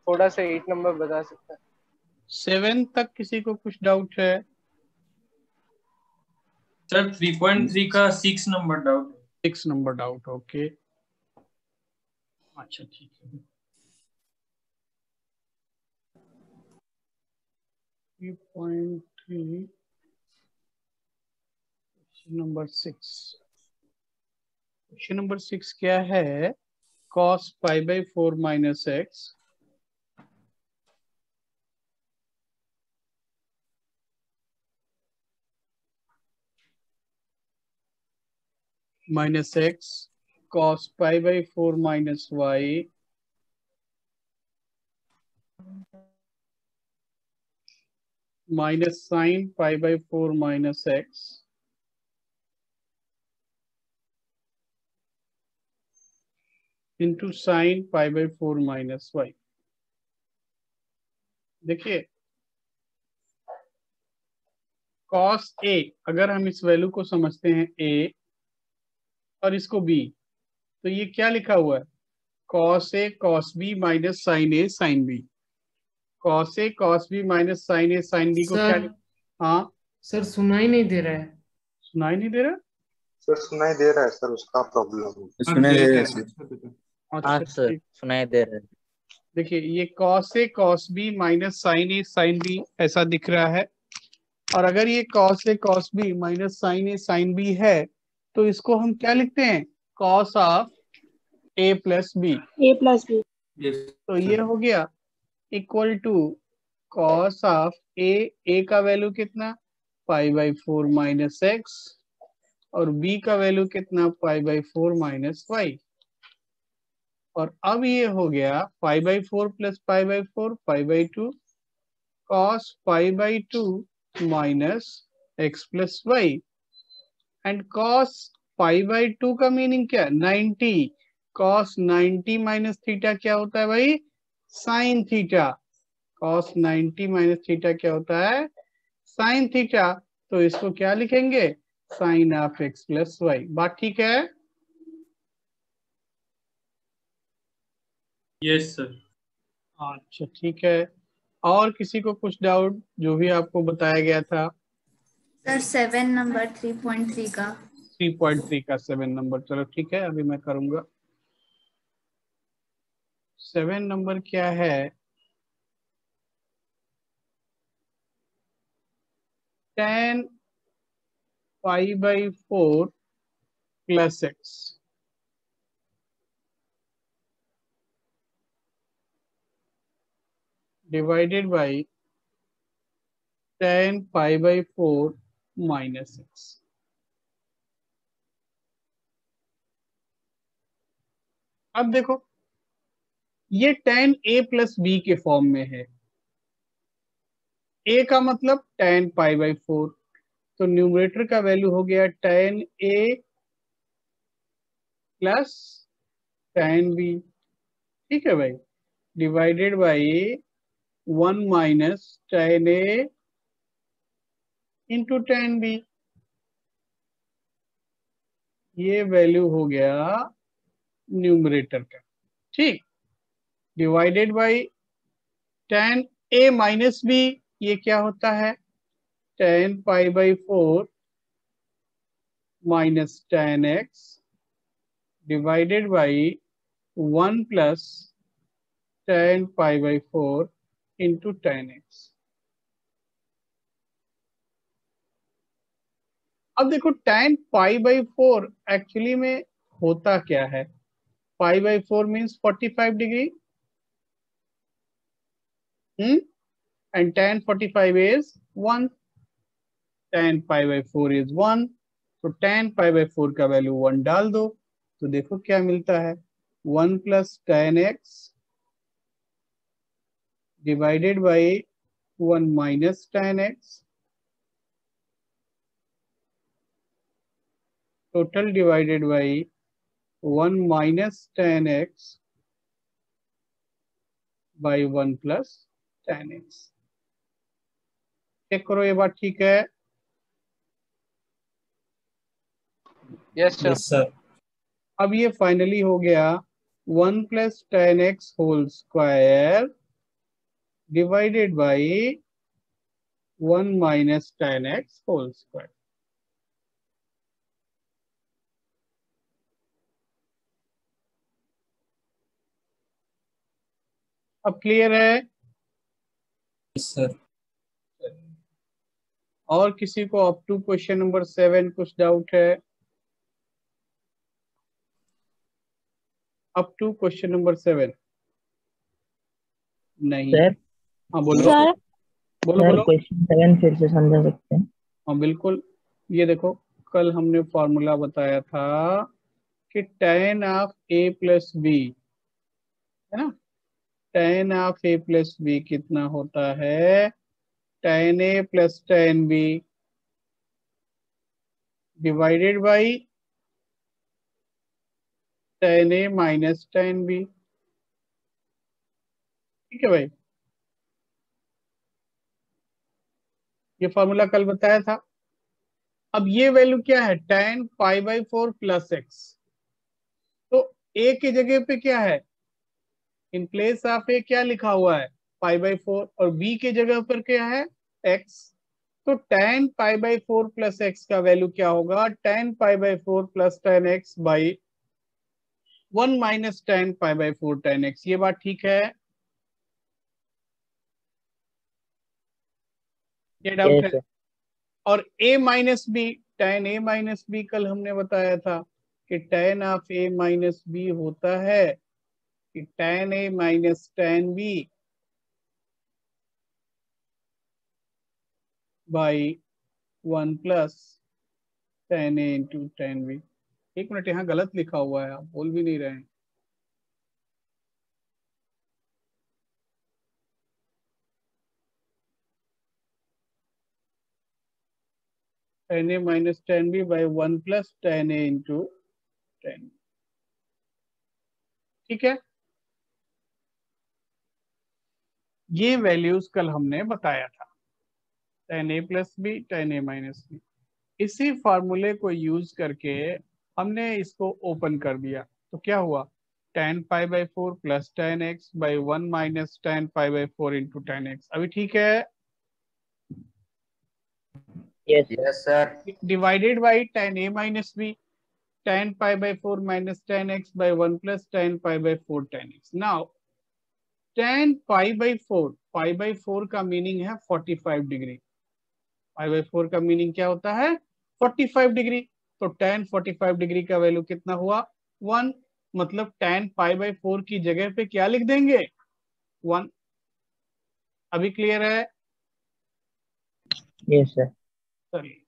थोड़ा सा 8 नंबर बता सकता है? 7 तक किसी को कुछ डाउट है? सर 3.3 का 6 नंबर डाउट है। 6 नंबर डाउट, ओके। अच्छा ठीक है। 3.3 नंबर 6, क्वेश्चन नंबर 6 क्या है? cos π/4 minus x minus x cos π/4 minus y minus sine π/4 minus x into sine π/4 minus y. देखिए cos a, अगर हम इस वैल्यू को समझते हैं a और इसको b, तो ये क्या लिखा हुआ है? cos a cos b minus sine a sine b। cos a cos b minus sine a sine b को क्या सर हाँ सर सुनाई नहीं दे रहा है। सुनाई नहीं दे रहा? सर सुनाई दे रहा है सर, उसका प्रॉब्लम है। सुनाई दे रहा है सर। अच्छा हाँ सर ठीक। सुनाई दे रहा है। देखिए ये cos a cos b minus sine a sine b ऐसा दिख रहा है, और अगर ये cos a cos b minus sine a sine b है तो इसको हम क्या लिखते हैं? cos of a plus b। Yes, तो ये हो गया equal to cos of a का वैल्यू कितना? π/4 माइनस एक्स, और b का वैल्यू कितना? π/4 माइनस वाई। और अब ये हो गया π/4 plus π/4 π/2 cos π/2 minus x plus y. And cos π/2 का मीनिंग क्या? 90। cos 90 माइनस थीटा क्या होता है भाई? Sine theta. cos 90 minus theta क्या होता है? Sine theta. तो इसको क्या लिखेंगे? Sine of x plus y. बात ठीक है? Yes sir. अच्छा ठीक है। और किसी को कुछ डाउट जो भी आपको बताया गया था? सर 7 नंबर 3.3 का 3.3 का 7 नंबर, चलो ठीक है अभी मैं करूंगा। 7 नंबर क्या है? tan π/4 plus x divided by tan π/4 minus x. अब देखो ये tan a प्लस b के फॉर्म में है। a का मतलब tan π/4, तो न्यूमरेटर का वैल्यू हो गया tan a plus tan b। ठीक है भाई, divided by 1 minus tan a into tan b। ये वैल्यू हो गया न्यूमरेटर का। ठीक, divided by tan a minus b, ये क्या होता है? tan π/4 minus tan x divided by 1 plus tan π/4 into tan x। अब देखो tan π/4 एक्चुअली में होता क्या है? π/4 means 45 degree, and tan 45 is 1, tan π/4 is 1, तो tan π/4 का वैल्यू 1 डाल दो तो देखो क्या मिलता है? 1 plus tan x divided by 1 minus tan x, total divided by 1 minus tan x by 1 plus tan x। Check करो ये बात ठीक है? Yes sir. सर। अब ये फाइनली हो गया 1 plus tan x whole square divided by 1 minus tan x whole square. अब क्लियर है? सर और किसी को अप टू क्वेश्चन नंबर 7 कुछ डाउट है? Up to question number 7? नहीं। सर हाँ बोलो। सर बोलो सर बोलो। क्वेश्चन 7 फिर से समझा सकते हैं? हाँ बिल्कुल। ये देखो, कल हमने फॉर्मूला बताया था कि tan of a plus b, है ना, tan of a plus b कितना होता है? tan a plus tan b divided by tan a minus tan b। ठीक है भाई, ये फॉर्मूला कल बताया था। अब ये वैल्यू क्या है? tan pi by 4 plus x. तो a की जगह पे क्या है? इन प्लेस ऑफ ए क्या लिखा हुआ है? पाई बाई 4। और b की जगह पर क्या है? x। तो tan pi by 4 plus x का वैल्यू क्या होगा? tan pi by 4 plus tan x by 1 minus tan pi by 4 tan x। ये बात ठीक है? ये डाउट है? Yes, sir. और a minus b, tan a minus b कल हमने बताया था कि tan of a minus b होता है कि tan a minus tan b by 1 plus tan a into tan b। एक मिनट, यहाँ गलत लिखा हुआ है, आप बोल भी नहीं रहे हैं। tan a minus tan b by 1 plus tan a into tan b। ठीक है, ये वैल्यूज कल हमने बताया था, tan a plus b, tan a minus b. इसी फार्मूले को यूज करके हमने इसको ओपन कर दिया, तो क्या हुआ? tan pi by 4 plus tan x by 1 minus tan pi by 4 into tan x। अभी ठीक है? Yes, sir. Yes sir. Divided by tan a minus b, tan pi by 4 minus tan x by 1 plus tan pi by 4 tan x। Now tan pi by 4 का meaning है 45 degree. Pi by 4 का meaning क्या होता है? 45 degree. तो tan 45 degree का value कितना हुआ? 1। मतलब tan पाई बाई 4 की जगह पे क्या लिख देंगे? 1। अभी क्लियर है? Yes, sir. चलिए,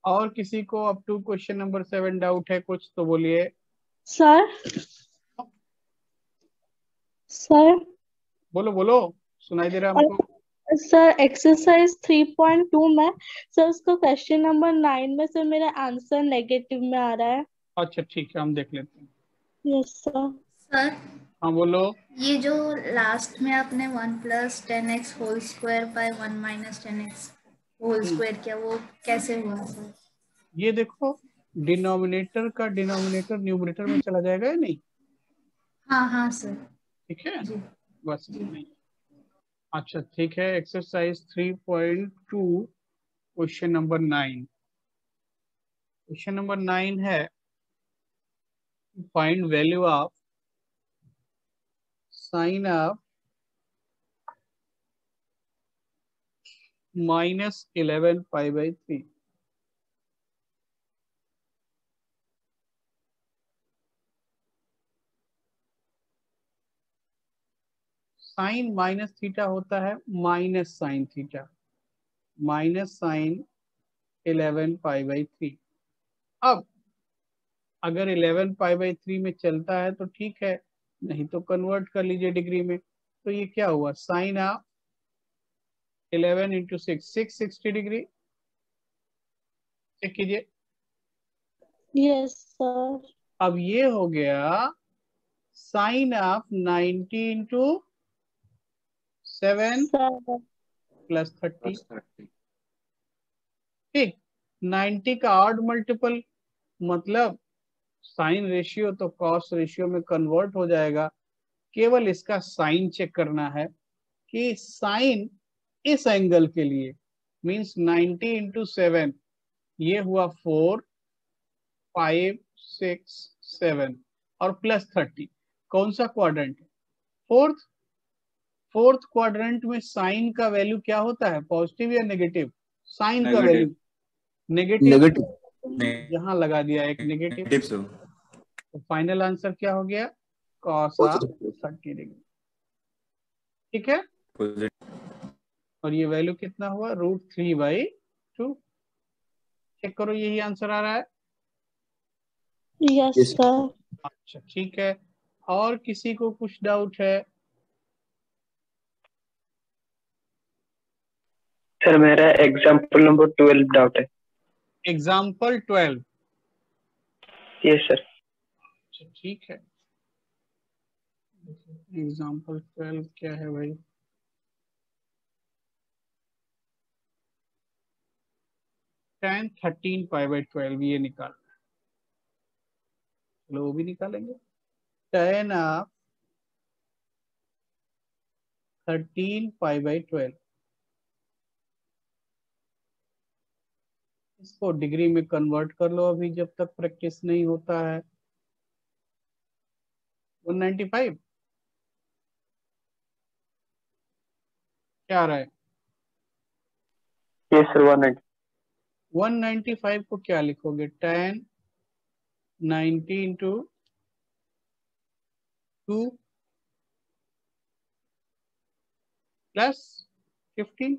और किसी को up to question number 7 doubt है कुछ तो बोलिए। सर सर बोलो बोलो, सुनाई दे रहा है हमको। सर एक्सरसाइज 3.2 में सर उसका क्वेश्चन नंबर 9 में सर मेरा आंसर नेगेटिव में आ रहा है। अच्छा ठीक है, हम देख लेते हैं। Yes sir. सर हाँ बोलो। ये जो लास्ट में आपने 1 plus 10x whole square by 1 minus 10x whole square किया, वो कैसे हुआ सर? ये देखो, डिनोमिनेटर का डिनोमिनेटर न्यूमरेटर में चला जाएगा या नहीं? हाँ हाँ सर। ठीक है, जी बस जी। नहीं। अच्छा ठीक है, exercise 3.2 question number 9। Question number 9 है find value of sine of -11 pi by 3। Sine minus theta होता है minus sine theta, minus sine 11 pi by 3। अब अगर 11 पाई बाई 3 में चलता है तो ठीक है, नहीं तो कन्वर्ट कर लीजिए डिग्री में। तो ये क्या हुआ? Sine of 11 into 660 degree. Check कीजिए। Yes sir. अब ये हो गया sine of 90 into 7 sir plus 30। ठीक, 90 का ऑड मल्टीपल, मतलब साइन रेशियो तो कॉस रेशियो में कन्वर्ट हो जाएगा। केवल इसका साइन चेक करना है कि साइन इस एंगल के लिए मींस 90 इंटू 7 ये हुआ 4 5 6 7 और प्लस 30 कौन सा क्वाड्रेंट है? फोर्थ क्वाड्रेंट में साइन का वैल्यू क्या होता है, पॉजिटिव या नेगेटिव? साइन का वैल्यू नेगेटिव, यहाँ लगा दिया एक नेगेटिव। तो फाइनल आंसर क्या हो गया, cos ऑफ 30 डिग्री। ठीक है, और ये वैल्यू कितना हुआ, √3/2। चेक करो यही आंसर आ रहा है। Yes sir. अच्छा ठीक है, और किसी को कुछ डाउट है? सर मेरा एग्जाम्पल नंबर 12 डाउट है। एग्जाम्पल 12? Yes sir. अच्छा ठीक है, एग्जाम्पल 12 क्या है भाई? tan 13π/12 ये निकालना है, चलो वो भी निकालेंगे। tan ऑफ 13π/12 इसको डिग्री में कन्वर्ट कर लो अभी जब तक प्रैक्टिस नहीं होता है। 195 क्या आ रहा है? यस सर 195 को क्या लिखोगे, tan 90 इंटू 2 प्लस 15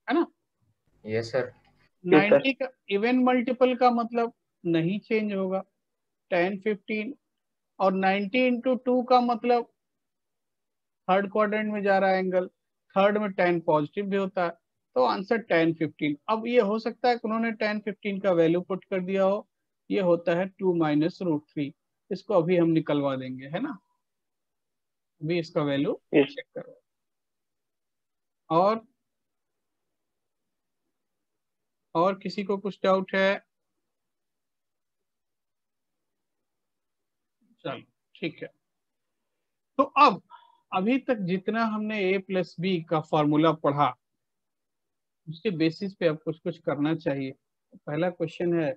है ना? Yes sir. 90 का इवन मल्टीपल का मतलब नहीं चेंज होगा, tan 15, और 90 इंटू 2 का मतलब थर्ड क्वाड्रेंट में जा रहा है एंगल, थर्ड में tan पॉजिटिव भी होता है, तो आंसर tan 15। अब ये हो सकता है कि उन्होंने tan 15 का वैल्यू पुट कर दिया हो, ये होता है 2 माइनस √3। इसको अभी हम निकलवा देंगे, है ना? अभी इसका वैल्यू चेक करो। और किसी को कुछ डाउट है? चलो ठीक है, तो अब अभी तक जितना हमने a+b का फॉर्मूला पढ़ा उसके बेसिस पे अब कुछ कुछ करना चाहिए। पहला क्वेश्चन है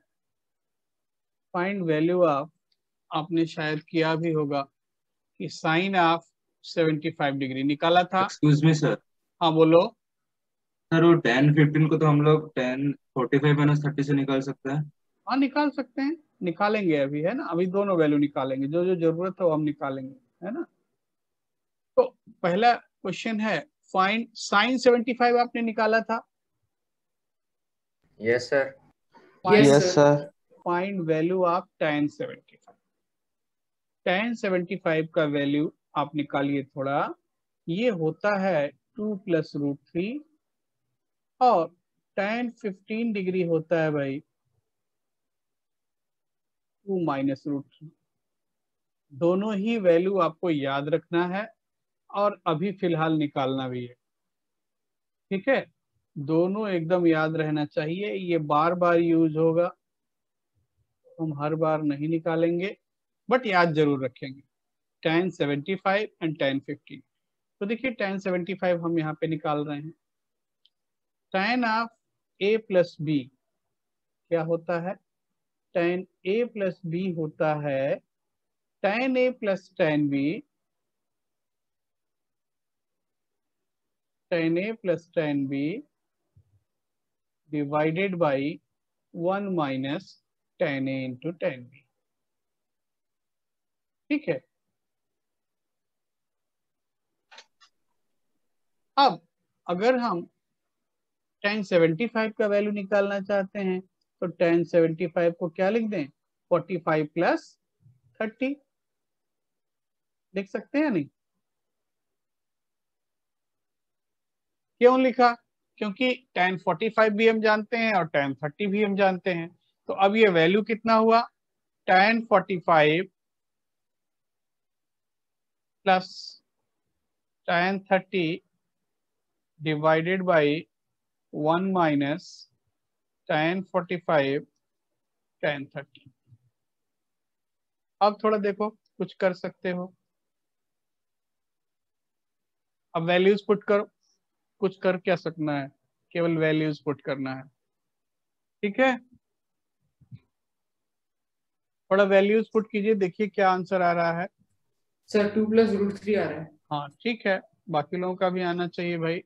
फाइंड वैल्यू ऑफ, आपने शायद किया भी होगा कि साइन ऑफ 75 डिग्री निकाला था। Excuse me sir. हाँ बोलो। सर वो tan 15 को तो हम लोग tan 45 - 30 से निकाल सकते हैं। हाँ निकाल सकते हैं, निकालेंगे अभी, है ना? अभी दोनों वैल्यू निकालेंगे, जो जो जरूरत है वो हम निकालेंगे, है ना? तो पहला क्वेश्चन है फाइंड साइन 75 आपने निकाला था। Yes sir. Yes sir. Find value of tan 75। tan 75 का वैल्यू आप निकालिए थोड़ा, ये होता है 2 प्लस √3, और tan 15 डिग्री होता है भाई 2 माइनस √3। दोनों ही वैल्यू आपको याद रखना है और अभी फिलहाल निकालना भी है, ठीक है? दोनों एकदम याद रहना चाहिए, ये बार बार यूज होगा, हम हर बार नहीं निकालेंगे बट याद जरूर रखेंगे। tan 75 and tan 15। तो देखिए tan 75 हम यहाँ पे निकाल रहे हैं। tan ऑफ a+b क्या होता है, tan a+b होता है tan a plus tan b, tan a plus tan b divided by 1 minus tan a into tan b। ठीक है, अब अगर हम tan 75 का वैल्यू निकालना चाहते हैं तो tan 75 को क्या लिख दें, 45 प्लस 30 लिख सकते हैं नहीं? क्यों लिखा, क्योंकि tan 45 भी हम जानते हैं और tan 30 भी हम जानते हैं। तो अब ये वैल्यू कितना हुआ, tan 45 plus tan 30 divided by 1 minus tan 45 tan 30। अब थोड़ा देखो कुछ कर सकते हो। अब वैल्यूज पुट कर, कुछ कर क्या सकना है, केवल वैल्यूज पुट करना है, ठीक है। थोड़ा वैल्यूज पुट कीजिए, देखिए क्या आंसर आ रहा है। सर 2 + √3 आ रहा है। हाँ ठीक है, बाकी लोगों का भी आना चाहिए भाई।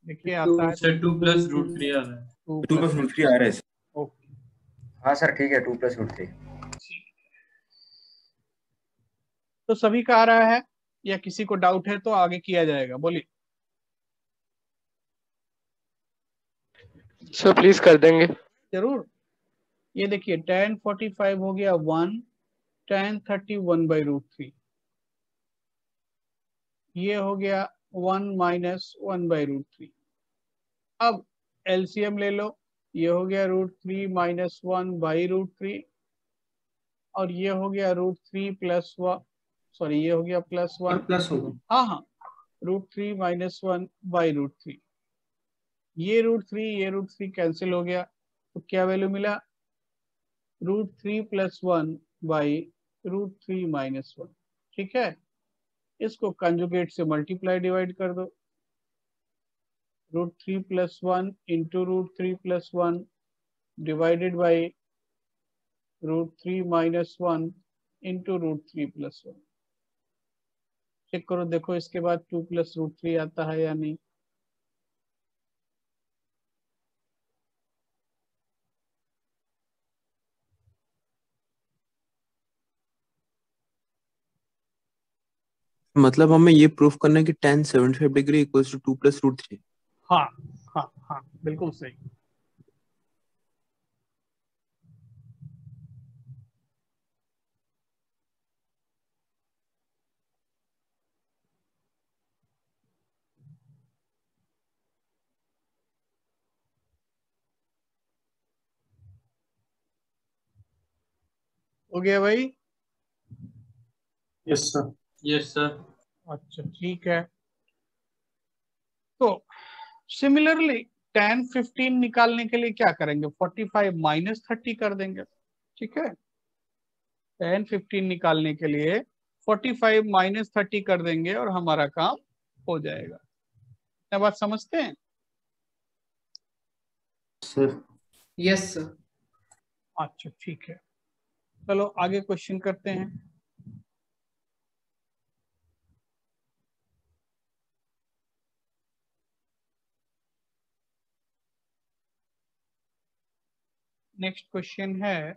देखिए टू आता है सर 2 + √3 आ रहा है। 2 + √3 आ रहा है। ओके, हाँ सर ठीक है 2 + √3। तो सभी का आ रहा है या किसी को डाउट है तो आगे किया जाएगा, बोलिए। सर प्लीज कर देंगे। जरूर। ये देखिए tan 45 हो गया 1, tan 30 1/√3, ये हो गया 1 - 1/√3। अब एलसीएम ले लो, ये हो गया √3 - 1/√3 और ये हो गया √3 + 1, सॉरी ये हो गया +1 और प्लस होगा। हाँ हाँ, √3 - 1/√3, ये √3 कैंसिल हो गया, तो क्या वैल्यू मिला, √3 + 1/√3 - 1, ठीक है। इसको कंजुगेट से मल्टीप्लाई डिवाइड कर दो, √3 + 1 into √3 + 1 divided by √3 - 1 into √3 + 1। Check करो, देखो इसके बाद 2 + √3 आता है या नहीं। मतलब हमें ये प्रूफ करना है कि tan 75 डिग्री इक्वल्स टू 2 + √3। हाँ हाँ हाँ, बिल्कुल सही। हो गया भाई। Yes sir. Yes sir. अच्छा ठीक है, तो सिमिलरली tan 15 निकालने के लिए क्या करेंगे, 45 - 30 कर देंगे, ठीक है। tan 15 निकालने के लिए 45 - 30 कर देंगे और हमारा काम हो जाएगा। क्या बात समझते हैं? Sir yes sir. अच्छा ठीक है, चलो आगे क्वेश्चन करते हैं। नेक्स्ट क्वेश्चन है,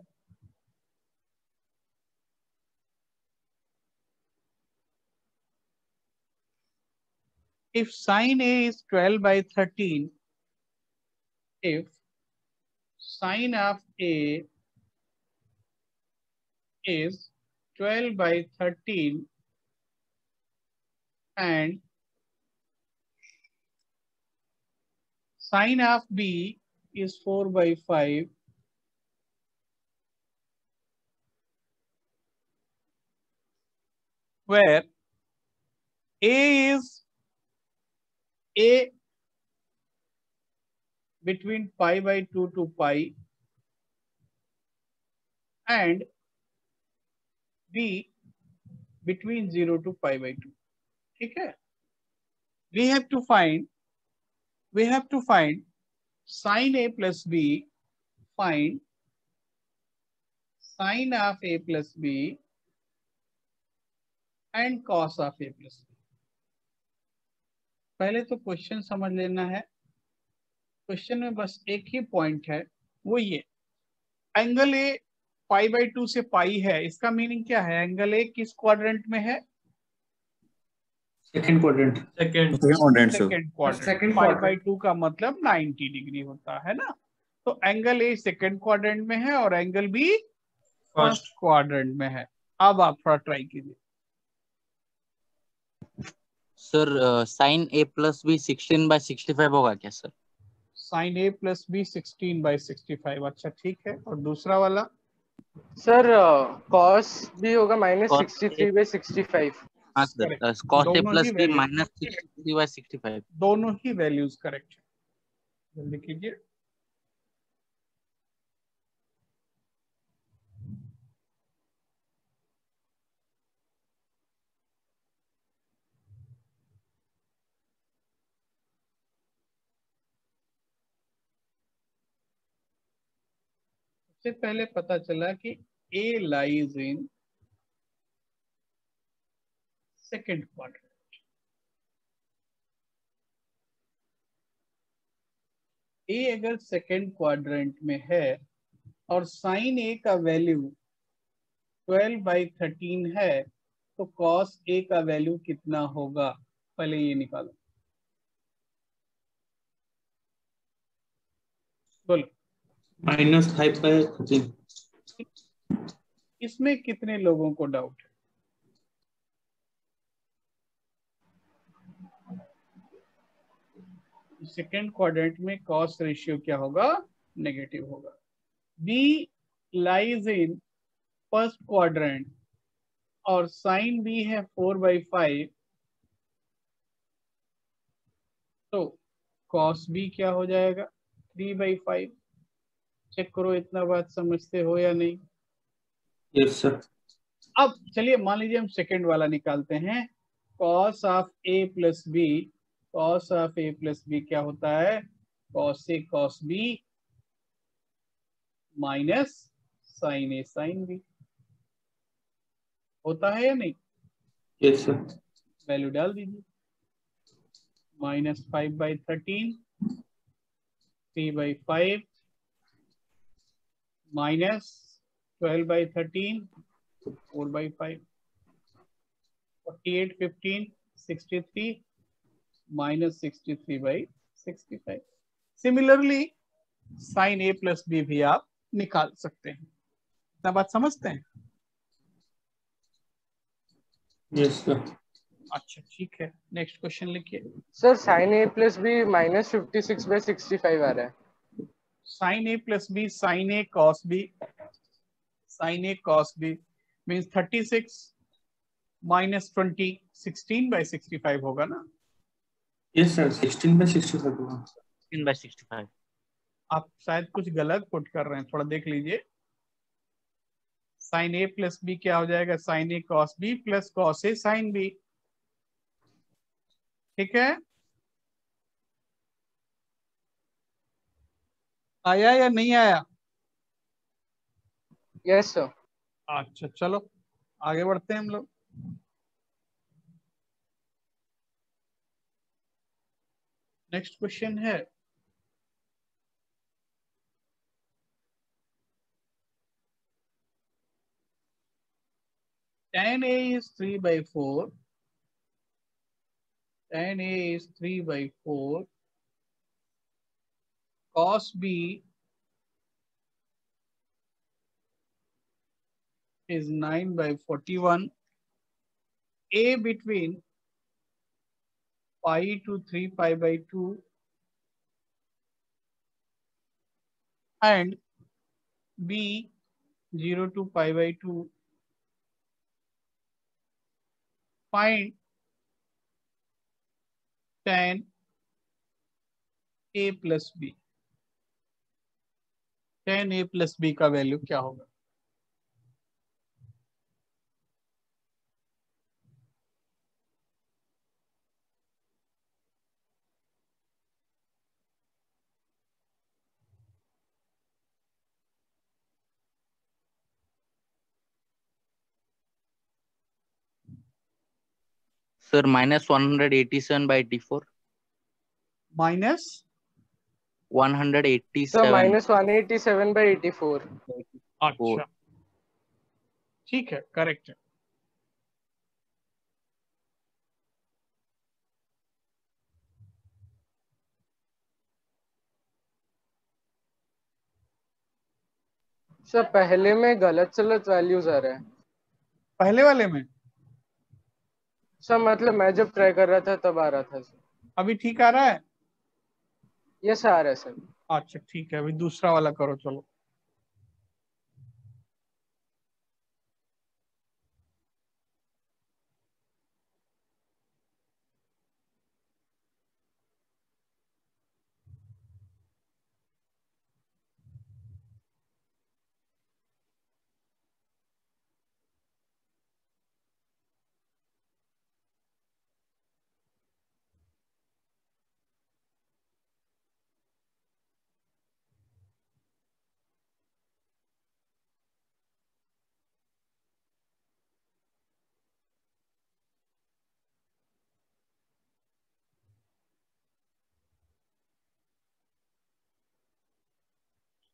if sin A is 12/13, if sin of A is 12/13 and sin of B is 4/5, where A is A between pi/2 to pi and B between 0 to pi/2, ठीक है। we have to find sin A plus B, find sin of A plus B and cos of A plus B। पहले तो question समझ लेना है। Question में बस एक ही पॉइंट है, वो ये एंगल ए pi/2 से पाई है, इसका मीनिंग क्या है, एंगल ए किस क्वाड्रेंट में है, second quadrant. Second quadrant sir. Second quadrant. Second quadrant. pi/2 का मतलब 90 डिग्री होता है ना, तो एंगल ए सेकंड क्वाड्रेंट में है और एंगल बी फर्स्ट क्वाड्रेंट में है। अब आप थोड़ा ट्राई कीजिए। सर साइन ए प्लस बी 16/65 होगा क्या सर? साइन ए प्लस बी 16/65, अच्छा ठीक है। और दूसरा वाला सर कॉस भी होगा Cos A, -63/65। हाँ सर, करेक्ट, cos A दोनों ही प्लस बी वैल्यू, -63/65। दोनों ही वैल्यूज करेक्ट है। जल्दी कीजिए। सबसे पहले पता चला कि A lies in second quadrant. A अगर सेकेंड क्वाड्रेंट में है और साइन A का वैल्यू 12/13 है तो कॉस A का वैल्यू कितना होगा, पहले ये निकालो। बोलो। -5/13। इसमें कितने लोगों को डाउट है? सेकेंड क्वाड्रेंट में कॉस रेशियो क्या होगा? नेगेटिव होगा। B lies in first quadrant और साइन बी है 4/5, तो कॉस बी क्या हो जाएगा? 3/5। चेक करो इतना बात समझते हो या नहीं। Yes sir. अब चलिए मान लीजिए हम सेकेंड वाला निकालते हैं। Cos of A plus B, cos of A plus B क्या होता है? Cos A cos B minus sine A sine B होता है या नहीं? Yes sir. वैल्यू डाल दीजिए। -5/13, 3/5 माइनस 12/13, 4/5, 48, 15, 63 माइनस 63/65। सिमिलरली साइन ए प्लस बी भी आप निकाल सकते हैं। इतना बात समझते हैं? Yes sir. अच्छा ठीक है, नेक्स्ट क्वेश्चन लिखिए। सर साइन ए प्लस बी -56/65 आ रहा है। Sign A plus B sine a cos B, sine a cos B means 36 minus 20 16/65 होगा ना? यस सर, 16/65 होगा। 16/65। आप शायद कुछ गलत पुट कर रहे हैं, थोड़ा देख लीजिए। साइन ए प्लस बी क्या हो जाएगा? Sign a cos B plus cos A sine B. ठीक है, आया या नहीं आया? Yes sir. अच्छा चलो आगे बढ़ते हैं हम लोग। नेक्स्ट क्वेश्चन है tan A is 3/4, tan A is 3/4, cos B is 9/41, A between pi to 3π/2 and B 0 to π/2. Find tan A plus B। tan A plus B का वैल्यू क्या होगा? सर -187/84। Minus sir 187। -187/84। अच्छा ठीक है, correct है। Sir पहले में गलत सलत वैल्यूज आ रहा है। पहले वाले में सर मतलब मैं जब ट्राई कर रहा था तब आ रहा था सर। अभी ठीक आ रहा है? यस आ रहा है सर। अच्छा ठीक है, अभी दूसरा वाला करो चलो।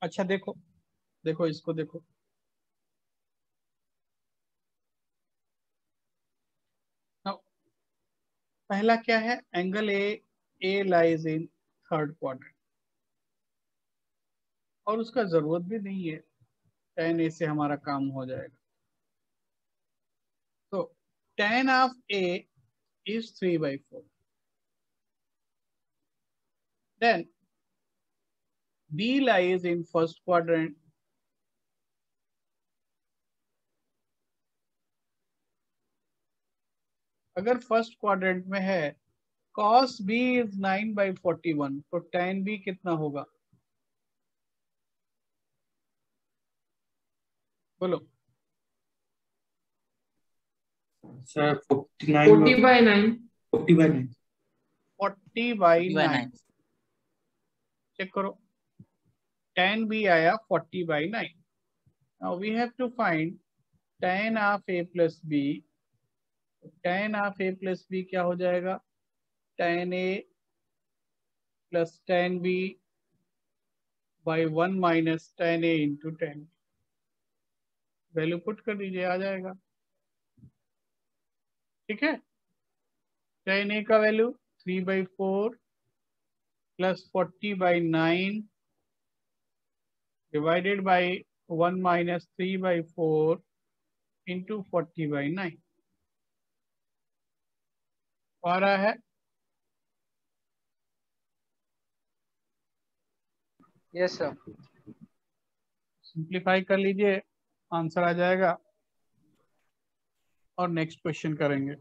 अच्छा देखो, देखो इसको देखो, Now, पहला क्या है, angle A lies in third quadrant, और उसका जरूरत भी नहीं है, tan ए से हमारा काम हो जाएगा। तो tan of A is 3/4, then B lies in first quadrant, अगर फर्स्ट क्वाड्रेंट में है cos B is 9/41, तो tan B कितना होगा, बोलो। Sir 40 by 9। 40/9। 40/9, चेक करो, tan B आया 40/9। Now we have to find tan of A plus B, tan of A plus B क्या हो जाएगा, tan A plus tan B by 1 minus tan A into tan, value put कर दीजिए, आ जाएगा। ठीक है, tan A का value 3/4 plus 40/9 divided by 1 minus 3/4 into 40/9 आ रहा है। Yes sir. सिंप्लीफाई कर लीजिए, आंसर आ जाएगा, और नेक्स्ट क्वेश्चन करेंगे।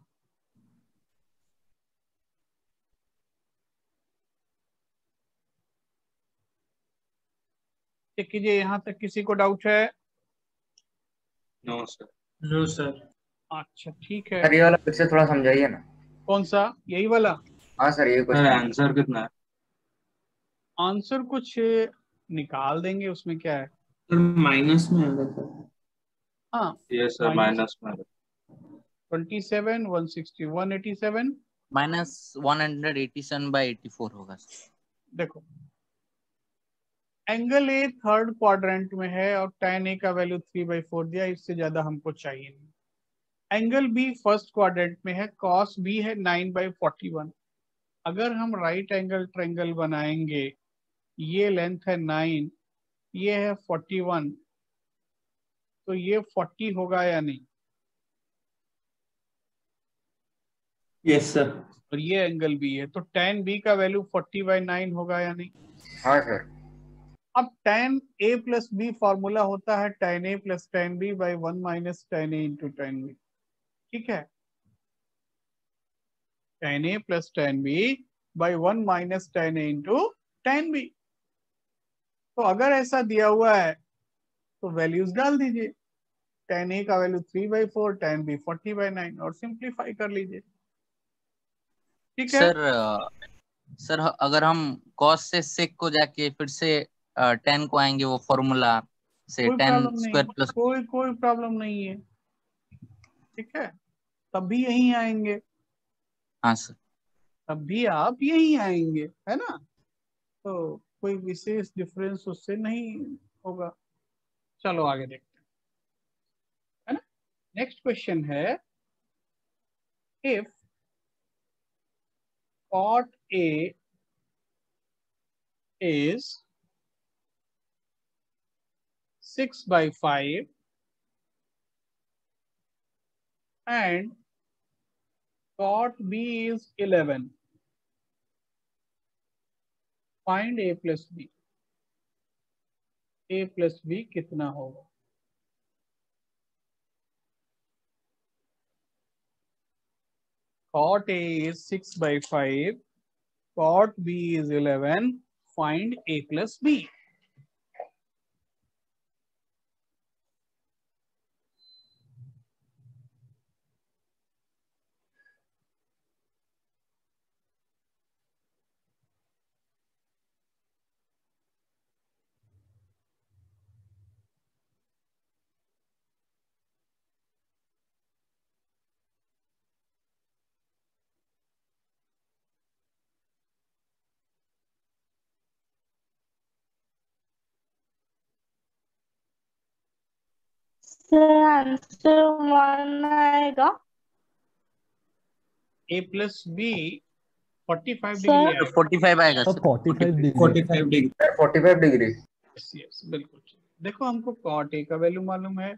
चेक कीजिए, यहाँ तक किसी को डाउट है? No sir. No sir. अच्छा ठीक है, सर ये वाला फिर से थोड़ा समझाइए ना। कौन सा, यही वाला? हाँ सर, ये सर क्वेश्चन आंसर कितना है? आंसर कुछ निकाल देंगे, उसमें क्या है। सर माइनस में आएगा सर। हाँ, यस सर, माइनस में। 27 160 187, -187/84 होगा सर। देखो एंगल ए थर्ड क्वाड्रेंट में है और tan ए का वैल्यू 3/4 दिया, इससे ज्यादा हमको चाहिए नहीं। एंगल बी फर्स्ट क्वाड्रेंट में है, cos बी है 9/41। अगर हम राइट एंगल ट्रायंगल बनाएंगे, ये लेंथ है 9, ये है 41, तो ये 40 होगा या नहीं, यस सर। और ये एंगल बी है, तो tan बी का वैल्यू 40/9 होगा या नहीं। हाँ सर। अब tan a plus b formula होता है tan a plus tan b by 1 minus tan a into tan b, ठीक है, tan a plus tan b by 1 minus tan a into tan b। तो अगर ऐसा दिया हुआ है तो वैल्यूज डाल दीजिए, tan a का वैल्यू 3/4, tan b 40/9, और सिंप्लीफाई कर लीजिए। ठीक है सर अगर हम cos से sec को जाके फिर से tan को आएंगे, वो फॉर्मूला से कोई tan प्रॉब्लम नहीं, स्क्वायर प्लस। कोई प्रॉब्लम नहीं है, ठीक है, तब भी यहीं आएंगे, हाँ सर। तब भी आप यहीं आएंगे, है ना, तो कोई विशेष डिफरेंस उससे नहीं होगा। चलो आगे देखते हैं, है ना। नेक्स्ट क्वेश्चन है, if cot A is 6/5 and cot B is 11, find A plus B। A plus B कितना होगा? Cot A is 6/5, cot B is 11, find A plus B। Sir answer 1 आएगा। a plus b 45 sir degree आएगा। 45 आएगा sir sir. 45 degree 45 degree. 45 degree. Yes बिल्कुल। देखो हमको cot A का value मालूम है,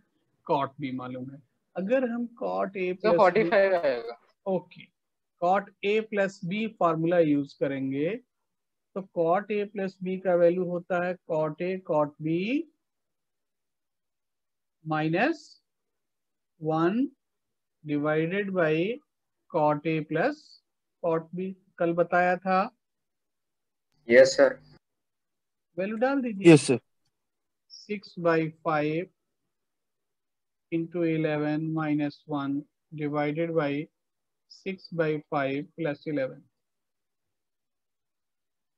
कॉट बी मालूम है। अगर हम कॉट ए तो प्लस 45 आएगा। Okay, cot A plus B formula use करेंगे तो कॉट ए प्लस बी का वैल्यू होता है cot A cot B minus 1 divided by cot A plus cot B. कल बताया था। Yes sir. वैल्यू डाल दीजिए। Yes sir. 6/5 into 11 minus 1 divided by 6/5 plus 11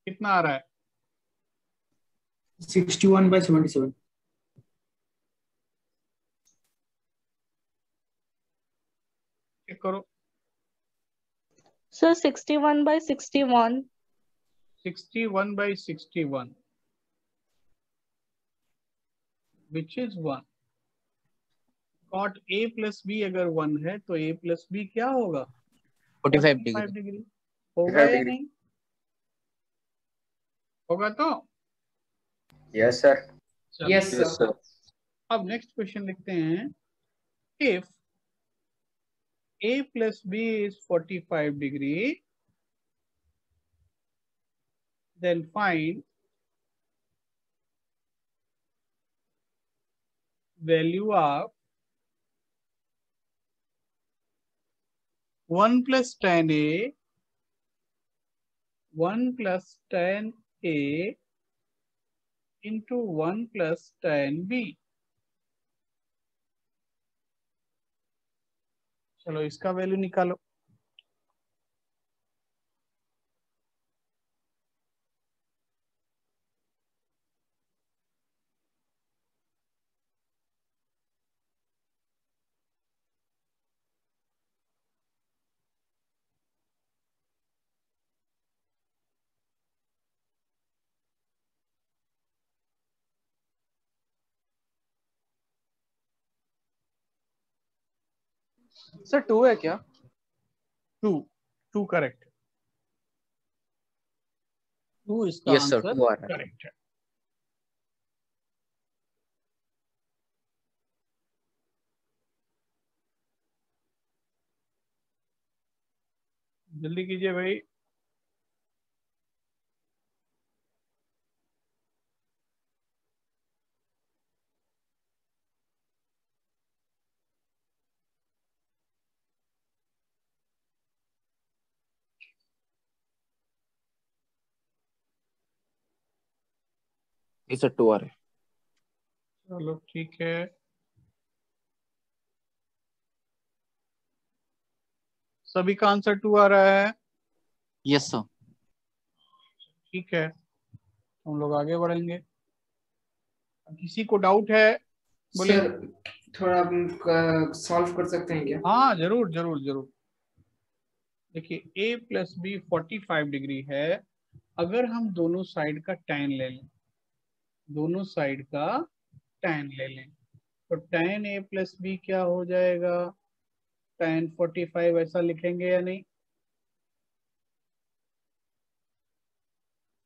कितना आ रहा है? 61/77। चेक करो। सर 61/61। 61/61 which is 1। कॉट a प्लस बी अगर 1 है तो a प्लस बी क्या होगा? 45 45 डिग्री। डिग्री होगा या नहीं? होगा तो यस सर। Yes sir. अब नेक्स्ट क्वेश्चन लिखते हैं। If a plus b is 45 degree, then find value of 1 plus tan a, 1 plus tan a into 1 plus tan b। चलो इसका वैल्यू निकालो। सर 2 है क्या? 2 करेक्ट। 2 इसका यस सर, आंसर 2 आ रहा है। करेक्ट है। जल्दी कीजिए भाई। ये सर 2 आ रहे हैं। चलो ठीक है। सभी का आंसर 2 आ रहा है। Yes sir. ठीक है, हम लोग आगे बढ़ेंगे। किसी को डाउट है बोले? सर थोड़ा आप सॉल्व कर सकते हैं क्या? हाँ जरूर जरूर जरूर। देखिए a प्लस बी 45 डिग्री है। अगर हम दोनों साइड का tan ले लें, दोनों साइड का tan ले लें तो tan a प्लस बी क्या हो जाएगा? tan 45 ऐसा लिखेंगे या नहीं?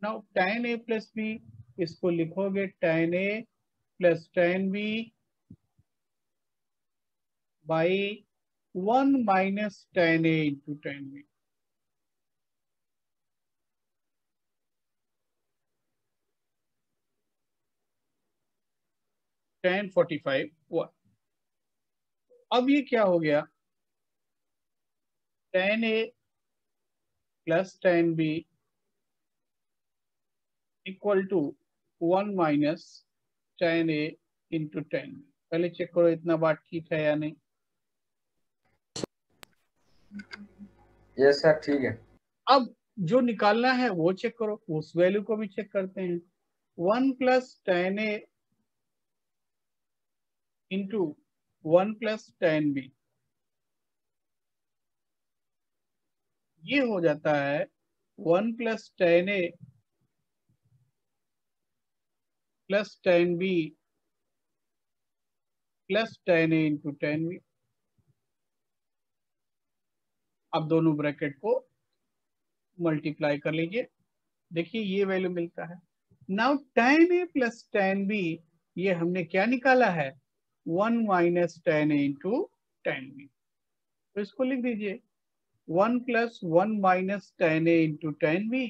Now tan a plus b इसको लिखोगे tan a plus tan b by 1 minus tan a into tan b। tan 45 1। अब ये क्या हो गया? tan a plus tan b equal to 1 minus tan a into tan b। पहले check करो इतना बात ठीक है या नहीं। यस सर ठीक है। अब जो निकालना है वो चेक करो, उस वैल्यू को भी चेक करते हैं। 1 plus tan a into 1 plus tan b, ये हो जाता है 1 plus tan a plus tan b plus tan a into tan b। अब दोनों ब्रैकेट को मल्टीप्लाई कर लीजिए, देखिए ये वैल्यू मिलता है। Now tan a plus tan b, ये हमने क्या निकाला है, 1 minus tan a into tan b। तो इसको लिख दीजिए 1 plus 1 minus tan a into tan b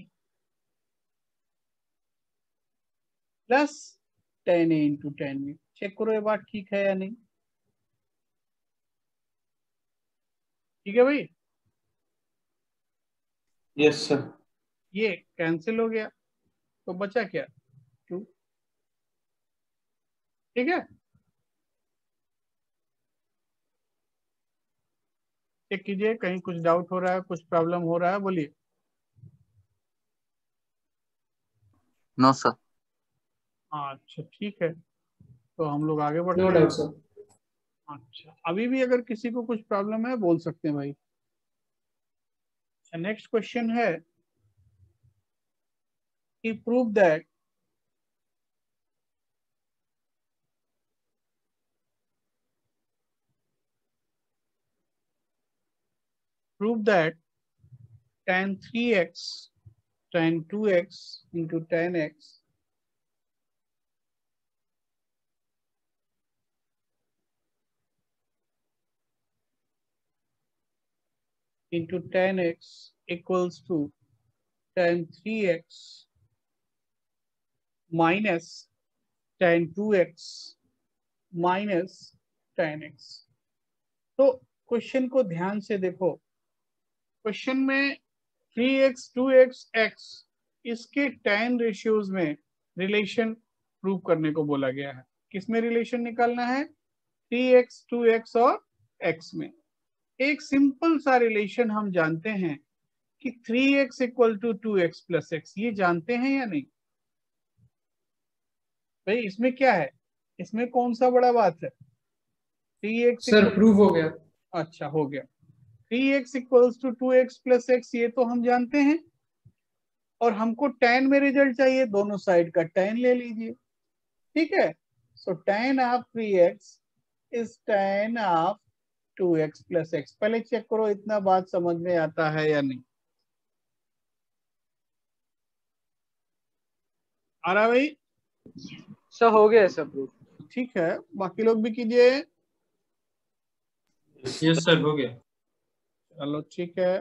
plus tan a into tan b। Check करो ये बात ठीक है या नहीं। ठीक है भाई, यस सर। ये कैंसिल हो गया तो बचा क्या, 2। ठीक है, चेक कीजिए कहीं कुछ डाउट हो रहा है, कुछ प्रॉब्लम हो रहा है, बोलिए। No sir. अच्छा ठीक है, तो हम लोग आगे बढ़ते नो हैं। Doubt sir. अच्छा, अभी भी अगर किसी को कुछ प्रॉब्लम है बोल सकते हैं भाई। नेक्स्ट क्वेश्चन है कि prove that tan 3x tan 2x into tan x into tan x equals to tan 3x minus tan 2x minus tan x। तो क्वेश्चन को ध्यान से देखो, क्वेश्चन में 3x 2x x इसके tan रेशियोज में रिलेशन प्रूव करने को बोला गया है। किसमें रिलेशन निकालना है, 3x 2x और x में। एक सिंपल सा रिलेशन हम जानते हैं कि 3x equal to 2x plus x, ये जानते हैं या नहीं भाई। इसमें क्या है, इसमें कौन सा बड़ा बात है, 3x सर प्रूव हो गया। अच्छा हो गया, 3x equals to 2x plus x, ये तो हम जानते हैं। और हमको tan में रिजल्ट चाहिए, दोनों साइड का tan ले लीजिए। ठीक है, सो tan of 3x is tan of 2x plus x। पहले चेक करो इतना बात समझ में आता है या नहीं, आ रहा भाई। सर हो गया सब प्रूफ। ठीक है, बाकी लोग भी कीजिए। यस सर हो गया। चलो ठीक है,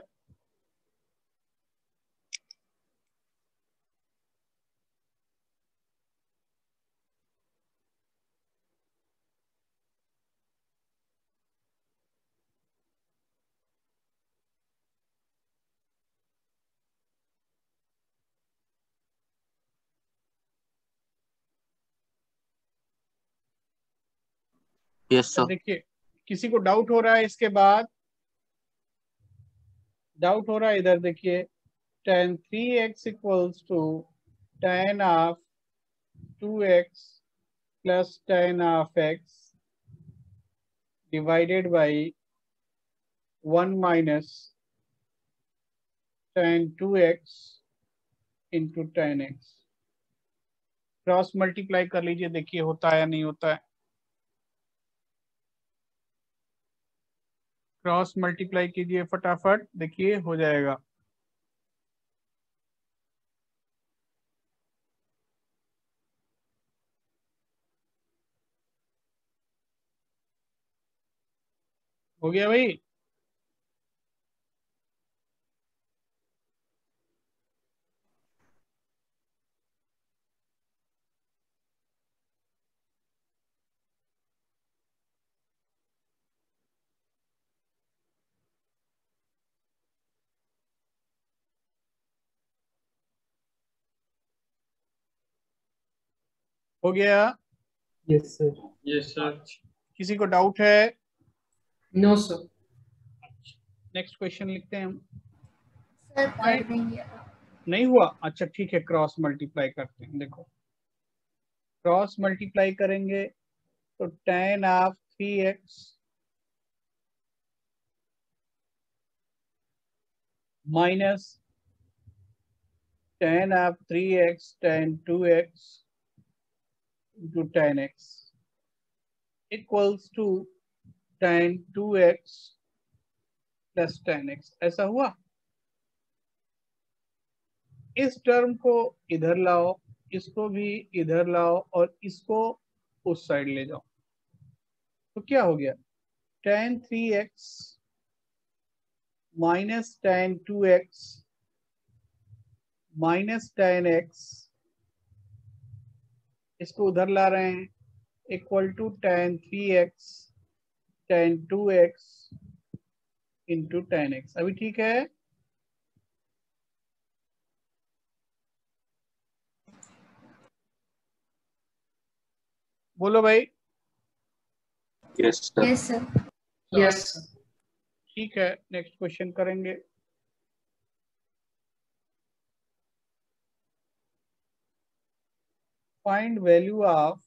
यस सर। देखिए किसी को डाउट हो रहा है इसके बाद, डाउट हो रहा है इधर देखिए, tan 3x equals to tan of 2x plus tan of x divided by 1 minus tan 2x into tan x। Cross multiply कर लीजिए, देखिए होता है या नहीं होता है। क्रॉस मल्टीप्लाई कीजिए फटाफट, देखिए हो जाएगा। हो गया भाई, हो गया। Yes sir. Yes sir. किसी को डाउट है? No sir. नेक्स्ट क्वेश्चन लिखते हैं हम। सर कर देंगे। नहीं हुआ, अच्छा ठीक है, क्रॉस मल्टीप्लाई करते हैं। देखो क्रॉस मल्टीप्लाई करेंगे तो tan of 3x minus tan of 3x tan 2x into tan x equals to tan 2x plus tan x। ऐसा हुआ। इस टर्म को इधर लाओ, इसको भी इधर लाओ और इसको उस साइड ले जाओ, तो क्या हो गया? tan 3x minus tan 2x minus tan x, इसको उधर ला रहे हैं, equal to tan 3x tan 2x into tan x। अभी ठीक है? बोलो भाई। Yes sir. Yes sir. Yes ठीक है, नेक्स्ट क्वेश्चन करेंगे। Find value of